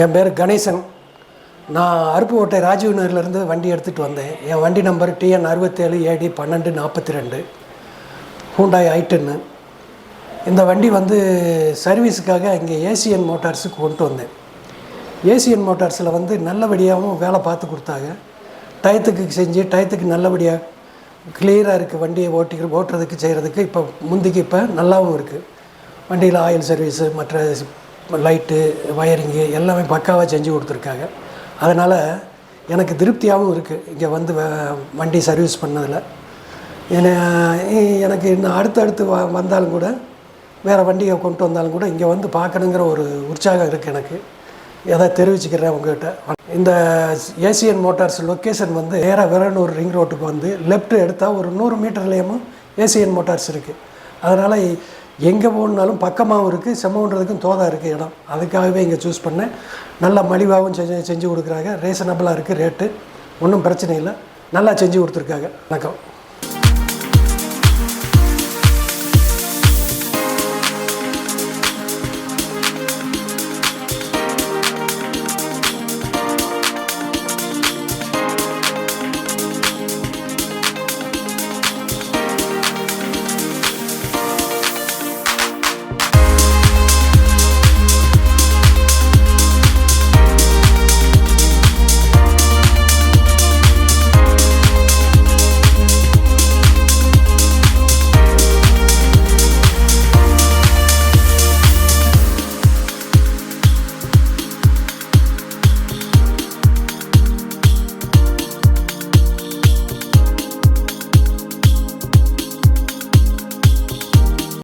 என் பேர் கணேசன். நான் அருப்புக்கோட்டை ராஜீவ் நகர்லேருந்து வண்டி எடுத்துகிட்டு வந்தேன். என் வண்டி number TN 67 AD 1242 Hyundai i10. இந்த வண்டி வந்து சர்வீஸுக்காக இங்கே ACN மோட்டார்ஸுக்கு கொண்டு வந்தேன். ACN மோட்டார்ஸில் வந்து நல்லபடியாகவும் வேலை பார்த்து கொடுத்தாங்க. டயத்துக்கு செஞ்சு டயத்துக்கு நல்லபடியாக கிளியராக இருக்குது. வண்டியை ஓட்டுறதுக்கு செய்கிறதுக்கு இப்போ நல்லாவும் இருக்குது. வண்டியில் ஆயில் சர்வீஸு, மற்ற லைட்டு, வயரிங்கு எல்லாமே பக்காவாக செஞ்சு கொடுத்துருக்காங்க. அதனால் எனக்கு திருப்தியாகவும் இருக்குது இங்கே வந்து வண்டி சர்வீஸ் பண்ணதில். எனக்கு இன்னும் அடுத்தடுத்து வந்தாலும் கூட, வேறு வண்டியை கொண்டு வந்தாலும் கூட இங்கே வந்து பார்க்கணுங்கிற ஒரு உற்சாகம் இருக்குது எனக்கு. எதை தெரிவிச்சுக்கிறேன் உங்கள்கிட்ட. இந்த ACN மோட்டார்ஸ் லொக்கேஷன் வந்து நேராக விரகனூர் ரிங் ரோட்டுக்கு வந்து லெஃப்ட்டு எடுத்தால் ஒரு 100 மீட்டர்லேயும் ACN மோட்டார்ஸ் இருக்குது. அதனால் எங்கே போகணுன்னாலும் பக்கமாகவும் இருக்குது, செம்மன்றதுக்கும் தோதாக இருக்குது இடம். அதுக்காகவே இங்கே சூஸ் பண்ணேன். நல்லா மலிவாகவும் செஞ்சு கொடுக்குறாங்க. ரீசனபிளாக இருக்குது ரேட்டு, ஒன்றும் பிரச்சனை இல்லை. நல்லா செஞ்சு கொடுத்துருக்காங்க. வணக்கம்.